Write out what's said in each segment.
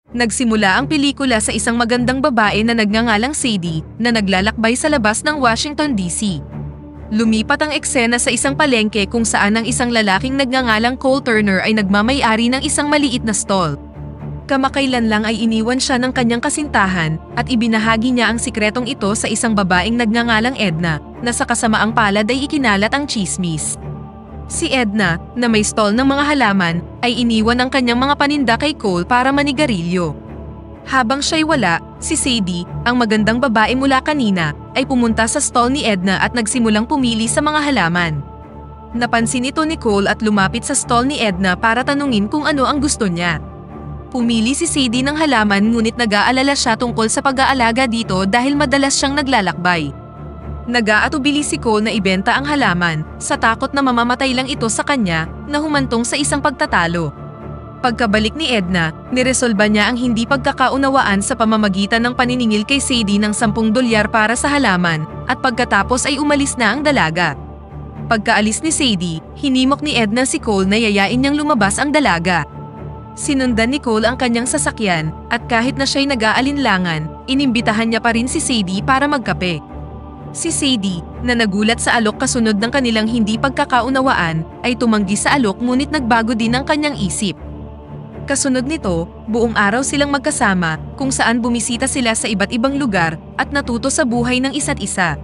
Nagsimula ang pelikula sa isang magandang babae na nagngangalang Sadie na naglalakbay sa labas ng Washington, D.C. Lumipat ang eksena sa isang palengke kung saan ang isang lalaking nagngangalang Cole Turner ay nagmamay-ari ng isang maliit na stall. Kamakailan lang ay iniwan siya ng kanyang kasintahan at ibinahagi niya ang sikretong ito sa isang babaeng nagngangalang Edna na sa kasamaang palad ay ikinalat ang tsismis. Si Edna, na may stall ng mga halaman, ay iniwan ang kanyang mga paninda kay Cole para manigarilyo. Habang siya'y wala, si Sadie, ang magandang babae mula kanina, ay pumunta sa stall ni Edna at nagsimulang pumili sa mga halaman. Napansin ito ni Cole at lumapit sa stall ni Edna para tanungin kung ano ang gusto niya. Pumili si Sadie ng halaman ngunit nag-aalala siya tungkol sa pag-aalaga dito dahil madalas siyang naglalakbay. Nag-aatubili si Cole na ibenta ang halaman sa takot na mamamatay lang ito sa kanya na humantong sa isang pagtatalo. Pagkabalik ni Edna, niresolba niya ang hindi pagkakaunawaan sa pamamagitan ng paniningil kay Sadie ng $10 para sa halaman at pagkatapos ay umalis na ang dalaga. Pagkaalis ni Sadie, hinimok ni Edna si Cole na yayain niyang lumabas ang dalaga. Sinundan ni Cole ang kanyang sasakyan at kahit na siya'y nag-aalinlangan, inimbitahan niya pa rin si Sadie para magkape. Si Sadie, na nagulat sa alok kasunod ng kanilang hindi pagkakaunawaan, ay tumanggi sa alok ngunit nagbago din ang kanyang isip. Kasunod nito, buong araw silang magkasama kung saan bumisita sila sa iba't ibang lugar at natuto sa buhay ng isa't isa.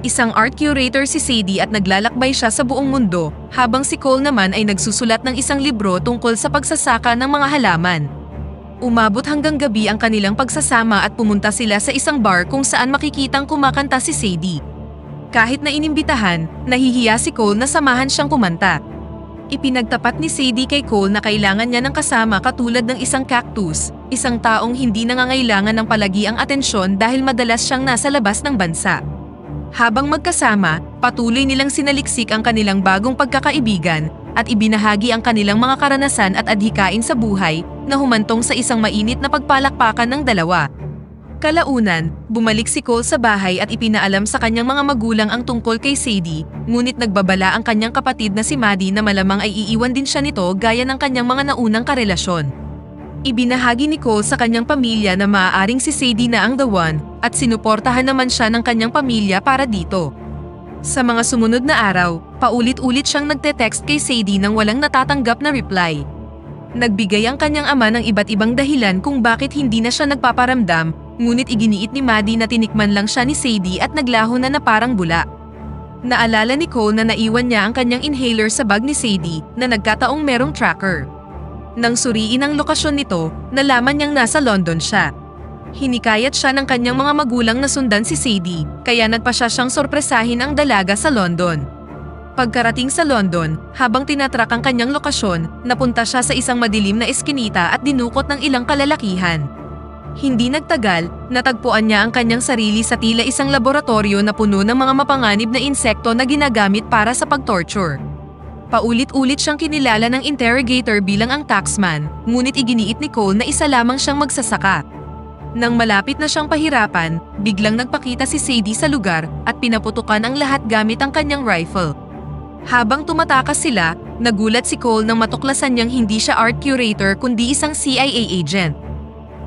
Isang art curator si Sadie at naglalakbay siya sa buong mundo, habang si Cole naman ay nagsusulat ng isang libro tungkol sa pagsasaka ng mga halaman. Umabot hanggang gabi ang kanilang pagsasama at pumunta sila sa isang bar kung saan makikitang kumakanta si Sadie. Kahit na inimbitahan, nahihiya si Cole na samahan siyang kumanta. Ipinagtapat ni Sadie kay Cole na kailangan niya ng kasama katulad ng isang cactus, isang taong hindi nangangailangan ng palagiang atensyon dahil madalas siyang nasa labas ng bansa. Habang magkasama, patuloy nilang sinaliksik ang kanilang bagong pagkakaibigan at ibinahagi ang kanilang mga karanasan at adhikain sa buhay na humantong sa isang mainit na pagpalakpakan ng dalawa. Kalaunan, bumalik si Cole sa bahay at ipinaalam sa kanyang mga magulang ang tungkol kay Sadie, ngunit nagbabala ang kanyang kapatid na si Maddie na malamang ay iiwan din siya nito gaya ng kanyang mga naunang karelasyon. Ibinahagi ni Cole sa kanyang pamilya na maaaring si Sadie na ang the one at sinuportahan naman siya ng kanyang pamilya para dito. Sa mga sumunod na araw, paulit-ulit siyang nagte-text kay Sadie nang walang natatanggap na reply. Nagbigay ang kanyang ama ng iba't ibang dahilan kung bakit hindi na siya nagpaparamdam, ngunit iginiit ni Maddie na tinikman lang siya ni Sadie at naglaho na parang bula. Naalala ni Cole na naiwan niya ang kanyang inhaler sa bag ni Sadie na nagkataong merong tracker. Nang suriin ang lokasyon nito, nalaman niyang nasa London siya. Hinikayat siya ng kanyang mga magulang na sundan si Sadie, kaya nagpa siya siyang sorpresahin ang dalaga sa London. Pagkarating sa London, habang tinatrak ang kanyang lokasyon, napunta siya sa isang madilim na eskinita at dinukot ng ilang kalalakihan. Hindi nagtagal, natagpuan niya ang kanyang sarili sa tila isang laboratorio na puno ng mga mapanganib na insekto na ginagamit para sa pagtorture. Paulit-ulit siyang kinilala ng interrogator bilang ang taxman, ngunit iginiit ni Cole na isa lamang siyang magsasaka. Nang malapit na siyang pahirapan, biglang nagpakita si Sadie sa lugar at pinaputukan ang lahat gamit ang kanyang rifle. Habang tumatakas sila, nagulat si Cole nang matuklasan niyang hindi siya art curator kundi isang CIA agent.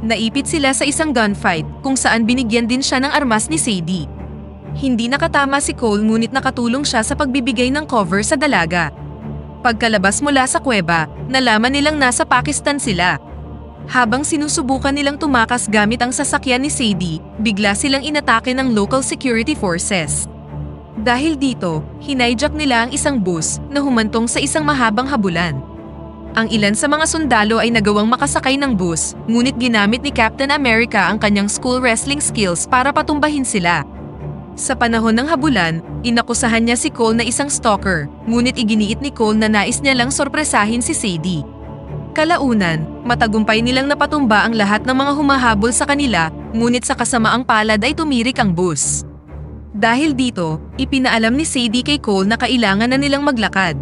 Naipit sila sa isang gunfight kung saan binigyan din siya ng armas ni Sadie. Hindi nakatama si Cole ngunit nakatulong siya sa pagbibigay ng cover sa dalaga. Pagkalabas mula sa kuweba, nalaman nilang nasa Pakistan sila. Habang sinusubukan nilang tumakas gamit ang sasakyan ni Sadie, bigla silang inatake ng local security forces. Dahil dito, hinijak nila ang isang bus na humantong sa isang mahabang habulan. Ang ilan sa mga sundalo ay nagawang makasakay ng bus, ngunit ginamit ni Captain America ang kanyang school wrestling skills para patumbahin sila. Sa panahon ng habulan, inakusahan niya si Cole na isang stalker, ngunit iginiit ni Cole na nais niya lang sorpresahin si Sadie. Kalaunan, matagumpay nilang napatumba ang lahat ng mga humahabol sa kanila, ngunit sa kasamaang palad ay tumirik ang bus. Dahil dito, ipinaalam ni Sadie kay Cole na kailangan na nilang maglakad.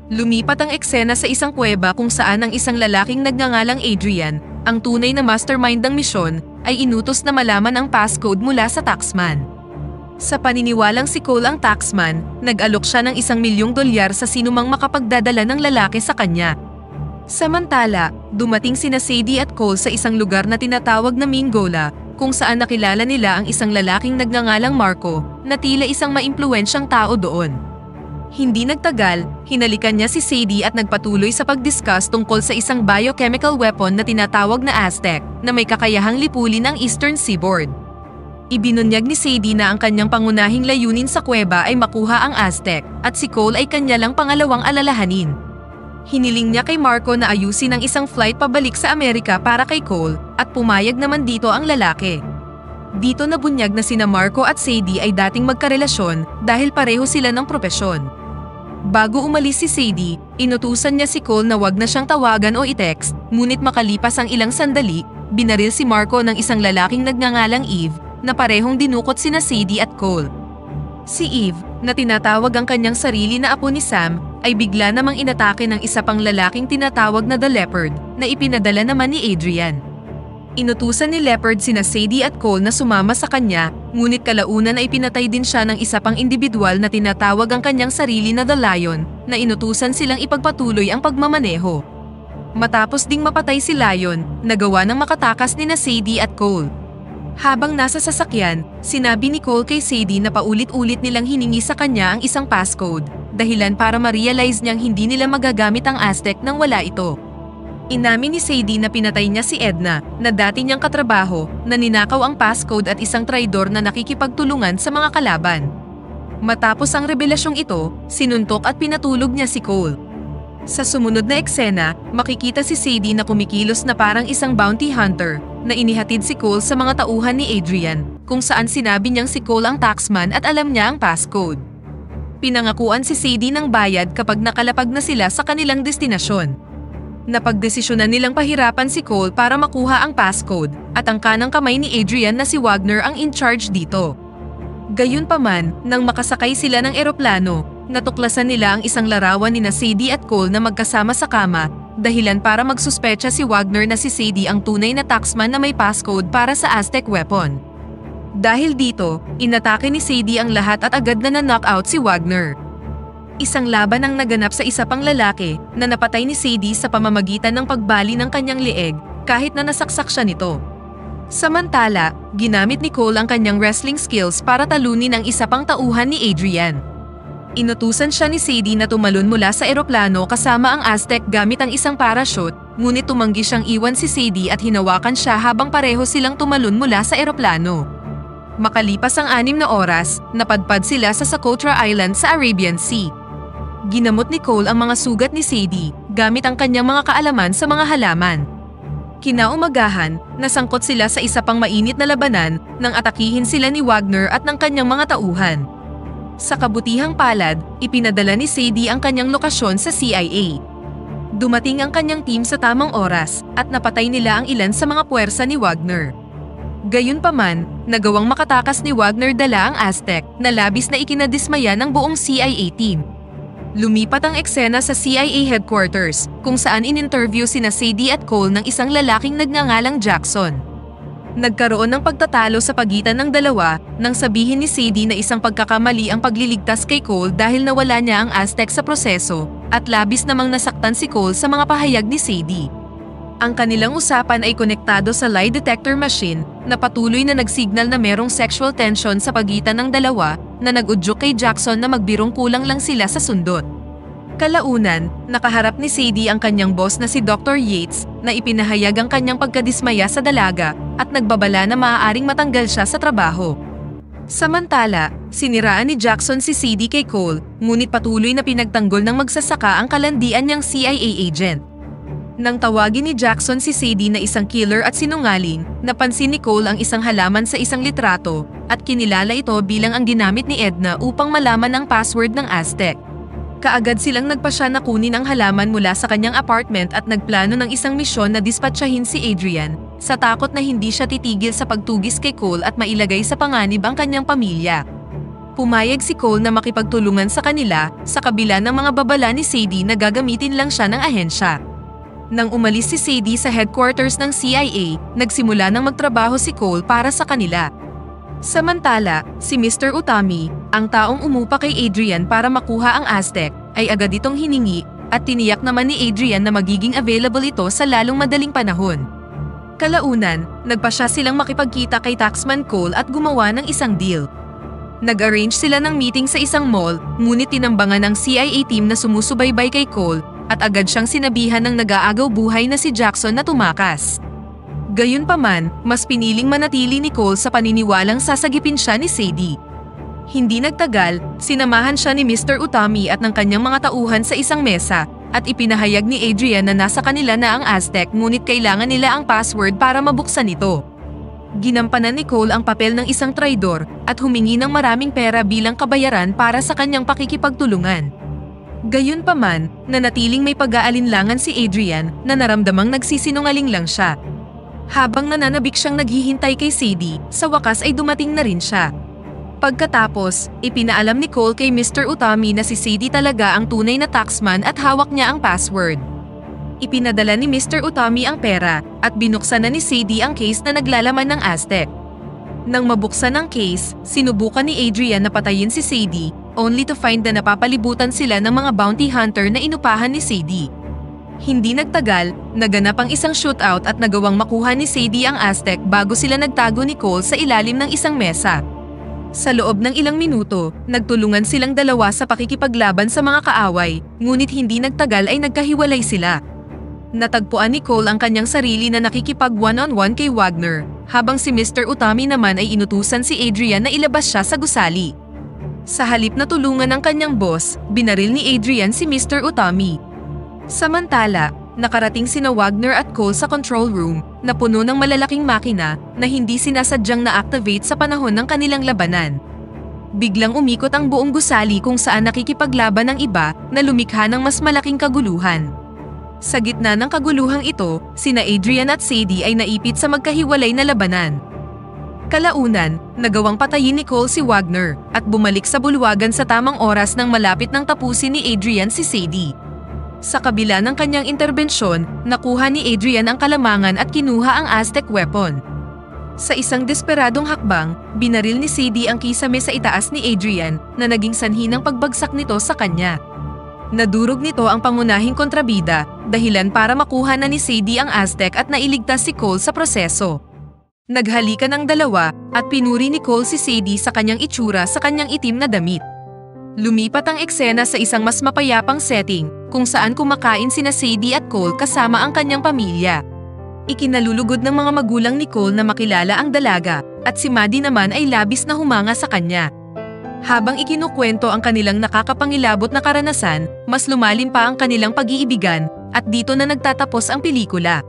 Lumipat ang eksena sa isang kuweba kung saan ang isang lalaking nagngangalang Adrian, ang tunay na mastermind ng misyon, ay inutos na malaman ang passcode mula sa taxman. Sa paniniwalang si Cole ang taxman, nag-alok siya ng $1 milyong sa sinumang makapagdadala ng lalaki sa kanya. Samantala, dumating sina Sadie at Cole sa isang lugar na tinatawag na Mingola, kung saan nakilala nila ang isang lalaking nagngangalang Marco, na tila isang maimpluwensyang tao doon. Hindi nagtagal, hinalikan niya si Sadie at nagpatuloy sa pag-discuss tungkol sa isang biochemical weapon na tinatawag na Aztec, na may kakayahang lipulin ang Eastern Seaboard. Ibinunyag ni Sadie na ang kanyang pangunahing layunin sa kuweba ay makuha ang Aztec, at si Cole ay kanya lang pangalawang alalahanin. Hiniling niya kay Marco na ayusin ang isang flight pabalik sa Amerika para kay Cole, at pumayag naman dito ang lalaki. Dito nabunyag na sina Marco at Sadie ay dating magkarelasyon dahil pareho sila ng propesyon. Bago umalis si Sadie, inutusan niya si Cole na wag na siyang tawagan o i-text, ngunit makalipas ang ilang sandali, binaril si Marco ng isang lalaking nagngangalang Eve, na parehong dinukot sina Sadie at Cole. Si Eve, na tinatawag ang kanyang sarili na apo ni Sam, ay bigla namang inatake ng isa pang lalaking tinatawag na The Leopard, na ipinadala naman ni Adrian. Inutusan ni Leopard sina Sadie at Cole na sumama sa kanya, ngunit kalaunan ay pinatay din siya ng isa pang individual na tinatawag ang kanyang sarili na The Lion, na inutusan silang ipagpatuloy ang pagmamaneho. Matapos ding mapatay si Lion, nagawa ng makatakas ni na Sadie at Cole. Habang nasa sasakyan, sinabi ni Cole kay Sadie na paulit-ulit nilang hiningi sa kanya ang isang passcode, dahilan para ma-realize niyang hindi nila magagamit ang Aztec nang wala ito. Inamin ni Sadie na pinatay niya si Edna, na dati niyang katrabaho, na ninakaw ang passcode at isang traidor na nakikipagtulungan sa mga kalaban. Matapos ang revelasyong ito, sinuntok at pinatulog niya si Cole. Sa sumunod na eksena, makikita si Sadie na kumikilos na parang isang bounty hunter, na inihatid si Cole sa mga tauhan ni Adrian, kung saan sinabi niyang si Cole ang taxman at alam niya ang passcode. Pinangakuan si Sadie ng bayad kapag nakalapag na sila sa kanilang destinasyon. Napagdesisyonan nilang pahirapan si Cole para makuha ang passcode, at ang kanang kamay ni Adrian na si Wagner ang in charge dito. Gayunpaman, nang makasakay sila ng eroplano, natuklasan nila ang isang larawan ni na Sadie at Cole na magkasama sa kama, dahilan para magsuspecha si Wagner na si Sadie ang tunay na taxman na may passcode para sa Aztec weapon. Dahil dito, inatake ni Sadie ang lahat at agad na na-knockout si Wagner. Isang laban ang naganap sa isa pang lalaki na napatay ni Sadie sa pamamagitan ng pagbali ng kanyang leeg kahit na nasaksak siya nito. Samantala, ginamit ni Cole ang kanyang wrestling skills para talunin ang isa pang tauhan ni Adrian. Inutusan siya ni Sadie na tumalon mula sa eroplano kasama ang Aztec gamit ang isang parachute, ngunit tumanggi siyang iwan si Sadie at hinawakan siya habang pareho silang tumalon mula sa eroplano. Makalipas ang 6 na oras, napadpad sila sa Socotra Island sa Arabian Sea. Ginamot ni Cole ang mga sugat ni Sadie gamit ang kanyang mga kaalaman sa mga halaman. Kinaumagahan, nasangkot sila sa isa pang mainit na labanan nang atakihin sila ni Wagner at ng kanyang mga tauhan. Sa kabutihang palad, ipinadala ni Sadie ang kanyang lokasyon sa CIA. Dumating ang kanyang team sa tamang oras at napatay nila ang ilan sa mga puwersa ni Wagner. Gayunpaman, nagawang makatakas ni Wagner dala ang Aztec na labis na ikinadismaya ng buong CIA team. Lumipat ang eksena sa CIA headquarters, kung saan in-interview sina Sadie at Cole ng isang lalaking nagngangalang Jackson. Nagkaroon ng pagtatalo sa pagitan ng dalawa nang sabihin ni Sadie na isang pagkakamali ang pagliligtas kay Cole dahil nawala niya ang Aztec sa proseso, at labis namang nasaktan si Cole sa mga pahayag ni Sadie. Ang kanilang usapan ay konektado sa lie detector machine na patuloy na nagsignal na merong sexual tension sa pagitan ng dalawa na nag-udyok kay Jackson na magbirong kulang lang sila sa sundot. Kalaunan, nakaharap ni Sadie ang kanyang boss na si Dr. Yates na ipinahayag ang kanyang pagkadismaya sa dalaga at nagbabala na maaaring matanggal siya sa trabaho. Samantala, siniraan ni Jackson si Sadie kay Cole, ngunit patuloy na pinagtanggol ng magsasaka ang kalandian niyang CIA agent. Nang tawagin ni Jackson si Sadie na isang killer at sinungaling, napansin ni Cole ang isang halaman sa isang litrato at kinilala ito bilang ang ginamit ni Edna upang malaman ang password ng Aztec. Kaagad silang nagpasya na kunin ang halaman mula sa kanyang apartment at nagplano ng isang misyon na dispatchahin si Adrian, sa takot na hindi siya titigil sa pagtugis kay Cole at mailagay sa panganib ang kanyang pamilya. Pumayag si Cole na makipagtulungan sa kanila sa kabila ng mga babala ni Sadie na gagamitin lang siya ng ahensya. Nang umalis si Sadie sa headquarters ng CIA, nagsimula ng magtrabaho si Cole para sa kanila. Samantala, si Mr. Utami, ang taong umupa kay Adrian para makuha ang Aztec, ay agad itong hiningi, at tiniyak naman ni Adrian na magiging available ito sa lalong madaling panahon. Kalaunan, nagpasya silang makipagkita kay Taxman Cole at gumawa ng isang deal. Nag-arrange sila ng meeting sa isang mall, ngunit tinambangan ng CIA team na sumusubaybay kay Cole at agad siyang sinabihan ng nag-aagaw buhay na si Jackson na tumakas. Gayunpaman, mas piniling manatili ni Cole sa paniniwalang sasagipin siya ni Sadie. Hindi nagtagal, sinamahan siya ni Mr. Utami at ng kanyang mga tauhan sa isang mesa at ipinahayag ni Adrian na nasa kanila na ang Aztec ngunit kailangan nila ang password para mabuksan ito. Ginampanan ni Cole ang papel ng isang traidor at humingi ng maraming pera bilang kabayaran para sa kanyang pakikipagtulungan. Gayunpaman, nanatiling may pag-aalinlangan si Adrian na naramdamang nagsisinungaling lang siya. Habang nananabik siyang naghihintay kay Sadie, sa wakas ay dumating na rin siya. Pagkatapos, ipinaalam ni Cole kay Mr. Utami na si Sadie talaga ang tunay na taxman at hawak niya ang password. Ipinadala ni Mr. Utami ang pera at binuksan na ni Sadie ang case na naglalaman ng Aztec. Nang mabuksan ang case, sinubukan ni Adrian na patayin si Sadie, only to find na napapalibutan sila ng mga bounty hunter na inupahan ni Sadie. Hindi nagtagal, naganap ang isang shootout at nagawang makuha ni Sadie ang Aztec bago sila nagtago ni Cole sa ilalim ng isang mesa. Sa loob ng ilang minuto, nagtulungan silang dalawa sa pakikipaglaban sa mga kaaway, ngunit hindi nagtagal ay nagkahiwalay sila. Natagpuan ni Cole ang kanyang sarili na nakikipag one-on-one kay Wagner, habang si Mr. Utami naman ay inutusan si Adrian na ilabas siya sa gusali. Sa halip na tulungan ng kanyang boss, binaril ni Adrian si Mr. Utami. Samantala, nakarating sina Wagner at Cole sa control room na puno ng malalaking makina na hindi sinasadyang na-activate sa panahon ng kanilang labanan. Biglang umikot ang buong gusali kung saan nakikipaglaban ng iba na lumikha ng mas malaking kaguluhan. Sa gitna ng kaguluhang ito, sina Adrian at Sadie ay naipit sa magkahiwalay na labanan. Kalaunan, nagawang patayin ni Cole si Wagner at bumalik sa bulwagan sa tamang oras nang malapit nang tapusin ni Adrian si Sadie. Sa kabila ng kanyang interbensyon, nakuha ni Adrian ang kalamangan at kinuha ang Aztec weapon. Sa isang desperadong hakbang, binaril ni Sadie ang kisame sa itaas ni Adrian na naging sanhi ng pagbagsak nito sa kanya. Nadurog nito ang pangunahing kontrabida, dahilan para makuha na ni Sadie ang Aztec at nailigtas si Cole sa proseso. Naghalikan ang dalawa at pinuri ni Cole si Sadie sa kanyang itsura sa kanyang itim na damit. Lumipat ang eksena sa isang mas mapayapang setting kung saan kumakain sina Sadie at Cole kasama ang kanyang pamilya. Ikinalulugod ng mga magulang ni Cole na makilala ang dalaga at si Maddie naman ay labis na humanga sa kanya. Habang ikinukwento ang kanilang nakakapangilabot na karanasan, mas lumalim pa ang kanilang pag-iibigan at dito na nagtatapos ang pelikula.